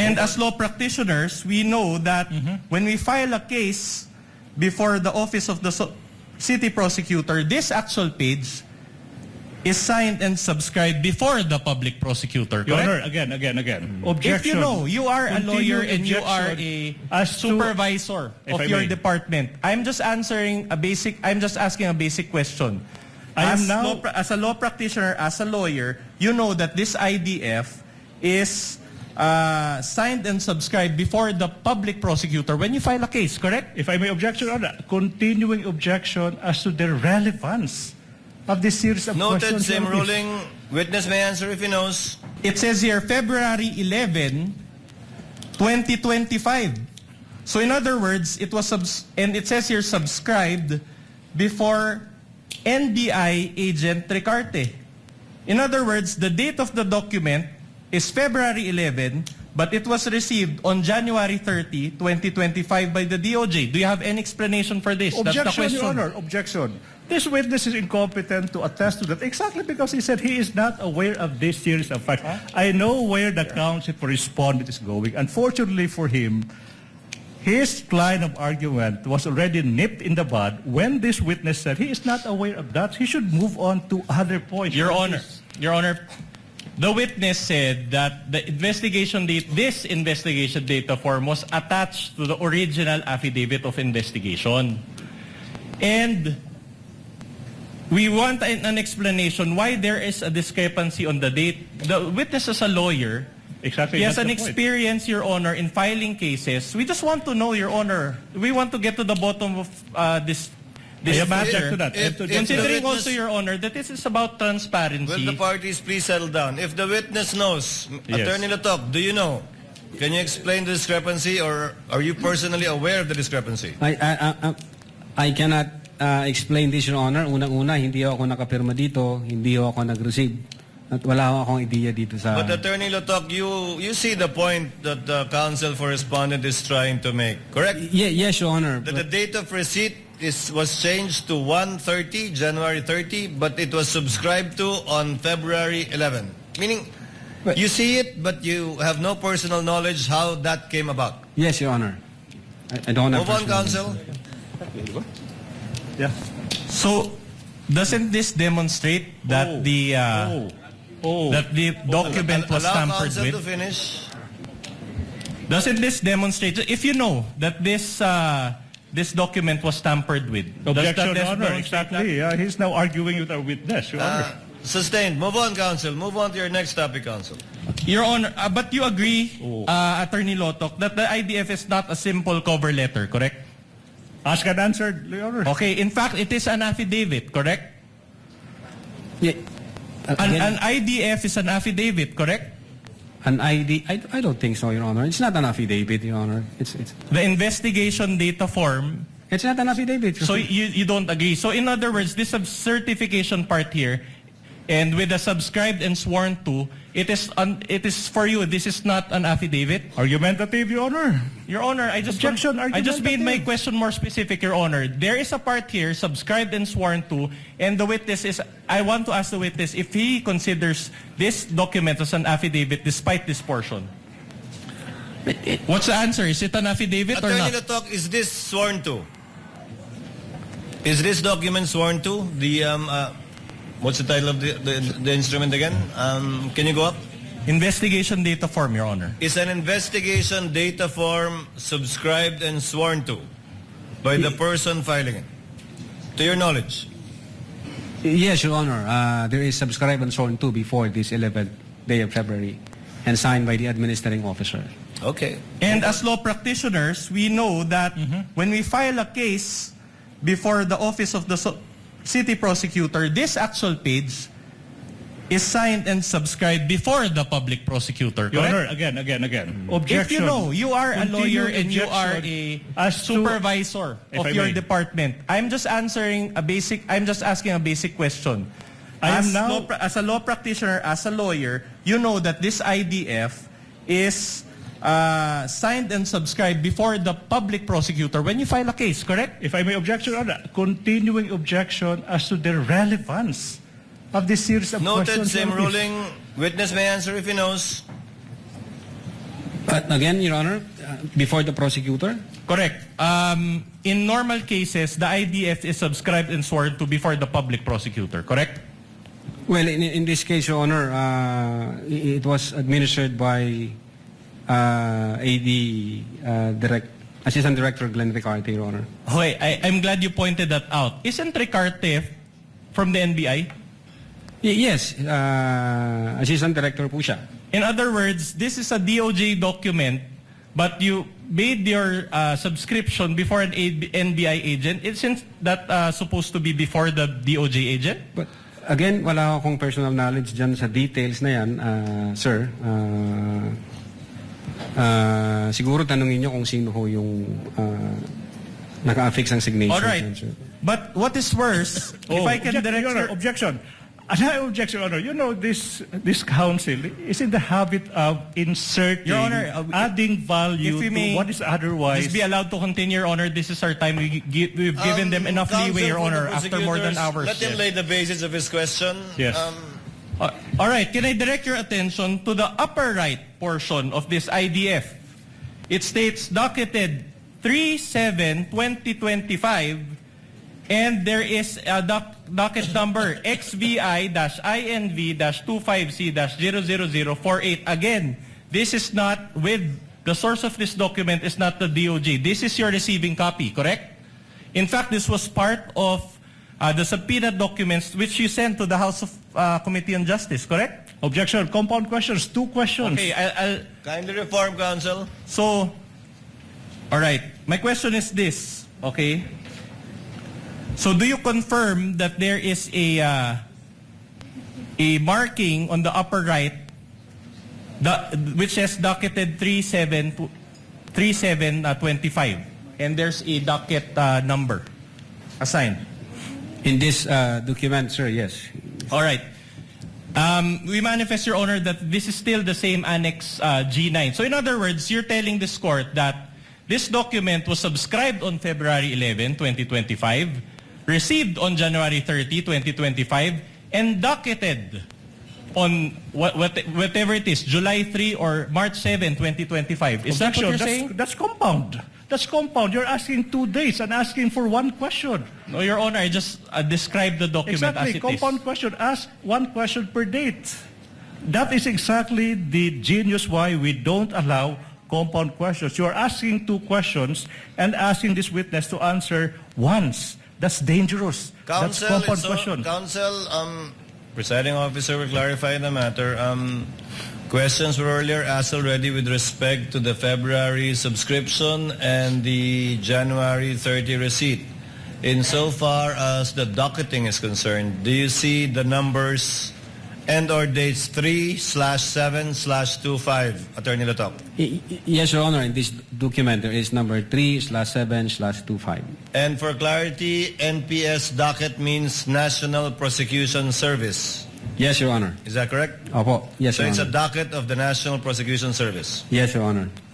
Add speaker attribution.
Speaker 1: And as law practitioners, we know that when we file a case before the office of the city prosecutor, this actual page is signed and subscribed before the public prosecutor,
Speaker 2: Your
Speaker 1: correct?
Speaker 2: Honor, again. Objection.
Speaker 1: If you know, you are a lawyer and you are a
Speaker 2: as to-
Speaker 1: supervisor
Speaker 2: If
Speaker 1: of
Speaker 2: I
Speaker 1: your
Speaker 2: may.
Speaker 1: department. I'm just asking a basic question.
Speaker 2: I am now-
Speaker 1: As a law practitioner, as a lawyer, you know that this IDF is signed and subscribed before the public prosecutor when you file a case, correct?
Speaker 2: If I may object, Your Honor, continuing objection as to the relevance of this series of
Speaker 3: Noted,
Speaker 2: questions.
Speaker 3: same
Speaker 2: Your Honor, please.
Speaker 3: ruling. Witness may answer if he knows.
Speaker 1: It says here, February 11, 2025. So in other words, it was and it says here subscribed before NBI agent Ricarte. In other words, the date of the document is February 11, but it was received on January 30, 2025 by the DOJ. Do you have any explanation for this? That's the
Speaker 2: Objection,
Speaker 1: question.
Speaker 2: Your Honor, objection. This witness is incompetent to attest to that exactly because he said he is not aware of this series of facts. I know where the counsel for respondent is going. Unfortunately for him, his line of argument was already nipped in the bud when this witness said he is not aware of that. He should move on to other points.
Speaker 1: Your Honor, the witness said that the this investigation data form was attached to the original affidavit of investigation. And we want an explanation why there is a discrepancy on the date. The witness is a lawyer.
Speaker 2: Exactly.
Speaker 1: He has
Speaker 2: that's
Speaker 1: an
Speaker 2: the point.
Speaker 1: experience, Your Honor, in filing cases. We just want to know, Your Honor. We want to get to the bottom of this
Speaker 2: I am
Speaker 1: matter.
Speaker 2: object to that.
Speaker 1: Considering
Speaker 3: the witness-
Speaker 1: also, Your Honor, that this is about transparency.
Speaker 3: Will the parties please settle down? If the witness knows,
Speaker 2: Yes.
Speaker 3: Attorney Latok, do you know? Can you explain the discrepancy or are you personally aware of the discrepancy?
Speaker 4: I cannot explain this, Your Honor. Unang-una, hindi ako nakapirma dito, hindi ako nag-receive. At wala akong ideya dito sa...
Speaker 3: But Attorney Latok, you see the point that the counsel for respondent is trying to make, correct?
Speaker 4: Yes, Your Honor.
Speaker 3: That the date of receipt was changed to 1/30, January 30, but it was subscribed to on February 11. Meaning,
Speaker 4: But-
Speaker 3: you see it, but you have no personal knowledge how that came about.
Speaker 4: Yes, Your Honor. I don't have...
Speaker 3: Move on,
Speaker 4: personal-
Speaker 3: counsel.
Speaker 2: Yeah.
Speaker 1: So, doesn't this demonstrate that that the document was
Speaker 3: Allow
Speaker 1: tampered
Speaker 3: counsel
Speaker 1: with?
Speaker 3: to finish.
Speaker 1: Doesn't this demonstrate, if you know that this document was tampered with, does
Speaker 2: Objection,
Speaker 1: that
Speaker 2: Your Honor.
Speaker 1: demonstrate that?
Speaker 2: Exactly. He's now arguing with our witness, Your Honor.
Speaker 3: Sustained. Move on, counsel. Move on to your next topic, counsel.
Speaker 1: Your Honor, but you agree, Attorney Lotok, that the IDF is not a simple cover letter, correct?
Speaker 2: Ask and answered, Your Honor.
Speaker 1: Okay, in fact, it is an affidavit, correct?
Speaker 4: Yeah.
Speaker 1: An IDF is an affidavit, correct?
Speaker 4: An ID... I don't think so, Your Honor. It's not an affidavit, Your Honor. It's
Speaker 1: The investigation data form.
Speaker 4: not an affidavit.
Speaker 1: So you don't agree. So in other words, this certification part here, and with the subscribed and sworn to, it is for you. This is not an affidavit.
Speaker 2: Argumentative, Your Honor.
Speaker 1: Your Honor, I just
Speaker 2: Objection,
Speaker 1: made my
Speaker 2: argumentative.
Speaker 1: question more specific, Your Honor. There is a part here, subscribed and sworn to, and the witness is, I want to ask the witness if he considers this document as an affidavit despite this portion. What's the answer? Is it an affidavit or
Speaker 3: Attorney
Speaker 1: not?
Speaker 3: Latok, is this sworn to? Is this document sworn to? What's the title of the instrument again? Can you go up?
Speaker 1: Investigation data form, Your Honor.
Speaker 3: Is an investigation data form subscribed and sworn to by the person filing it? To your knowledge?
Speaker 4: Yes, Your Honor. There is subscribed and sworn to before this 11th day of February and signed by the administrating officer.
Speaker 3: Okay.
Speaker 1: And as law practitioners, we know that when we file a case before the office of the city prosecutor, this actual page is signed and subscribed before the public prosecutor,
Speaker 2: Your Honor,
Speaker 1: correct?
Speaker 2: again.
Speaker 1: If
Speaker 2: Objection.
Speaker 1: you know, you are a lawyer
Speaker 2: Continuing
Speaker 1: and you are
Speaker 2: objection
Speaker 1: a
Speaker 2: as to-
Speaker 1: supervisor
Speaker 2: If
Speaker 1: of
Speaker 2: I
Speaker 1: your
Speaker 2: may.
Speaker 1: department. I'm just asking a basic question.
Speaker 2: I am now-
Speaker 1: As a law practitioner, as a lawyer, you know that this IDF is signed and subscribed before the public prosecutor when you file a case, correct?
Speaker 2: If I may object, Your Honor, continuing objection as to the relevance of this series of
Speaker 3: Noted,
Speaker 2: questions.
Speaker 3: same
Speaker 2: Your Honor, please.
Speaker 3: ruling. Witness may answer if he knows.
Speaker 4: Again, Your Honor, before the prosecutor?
Speaker 1: Correct. In normal cases, the IDF is subscribed and sworn to before the public prosecutor, correct?
Speaker 4: Well, in this case, Your Honor, it was administered by Assistant Director Glenn Ricarte, Your Honor.
Speaker 1: Okay, I'm glad you pointed that out. Isn't Ricarte from the NBI?
Speaker 4: Yes, Assistant Director po siya.
Speaker 1: In other words, this is a DOJ document, but you made your subscription before an NBI agent. Isn't that supposed to be before the DOJ agent?
Speaker 4: But again, wala akong personal knowledge dyan sa details na yan, sir. Siguro tanungin nyo kung sino ho yung naka-affix ang signature.
Speaker 1: All right.
Speaker 4: dyan, sir.
Speaker 1: But what is worse, if I can direct
Speaker 2: Your Honor,
Speaker 1: your...
Speaker 2: objection. Another objection, Your Honor. You know, this council is in the habit of inserting,
Speaker 1: Your Honor,
Speaker 2: adding value
Speaker 1: if we
Speaker 2: to
Speaker 1: may
Speaker 2: what is otherwise.
Speaker 1: Just be allowed to continue, Your Honor. This is our time. We've given them enough leeway, Your Honor, after more than hours.
Speaker 3: Let him lay the basis of his question.
Speaker 2: Yes.
Speaker 1: All right. Can I direct your attention to the upper right portion of this IDF? It states docketed 3/7/2025, and there is a docket number XVI-INV-25C-00048. Again, this is not with the source of this document is not the DOJ. This is your receiving copy, correct? In fact, this was part of the subpoena documents which you sent to the House of Committee on Justice, correct?
Speaker 2: Objection. Compound questions. 2 questions.
Speaker 1: Okay, I'll
Speaker 3: Kindly reform, counsel.
Speaker 1: so, all right. My question is this, okay? So, do you confirm that there is a marking on the upper right, which says docketed 3/7/25, and there's a docket number assigned?
Speaker 4: In this document, sir, yes.
Speaker 1: All right. We manifest, Your Honor, that this is still the same Annex G9. So in other words, you're telling this court that this document was subscribed on February 11, 2025, received on January 30, 2025, and docketed on whatever it is, July 3 or March 7, 2025. Is that what you're saying?
Speaker 2: That's compound. That's compound. You're asking 2 days and asking for 1 question.
Speaker 1: No, Your Honor, I just described the document
Speaker 2: Exactly.
Speaker 1: as it
Speaker 2: Compound
Speaker 1: is.
Speaker 2: question. Ask 1 question per date. That is exactly the genius why we don't allow compound questions. You are asking 2 questions and asking this witness to answer once. That's dangerous. That's
Speaker 3: Counsel,
Speaker 2: compound question.
Speaker 3: counsel, presiding officer will clarify the matter. Questions were earlier asked already with respect to the February subscription and the January 30 receipt. Insofar as the docketing is concerned, do you see the numbers and or dates 3/7/25, Attorney Latok?
Speaker 4: Yes, Your Honor, in this document, there is number 3/7/25.
Speaker 3: And for clarity, NPS docket means National Prosecution Service.
Speaker 4: Yes, Your Honor.
Speaker 3: Is that correct?
Speaker 4: Opo. Yes,
Speaker 3: So
Speaker 4: Your
Speaker 3: it's a
Speaker 4: Honor.
Speaker 3: docket of the National Prosecution Service.
Speaker 4: Yes, Your Honor.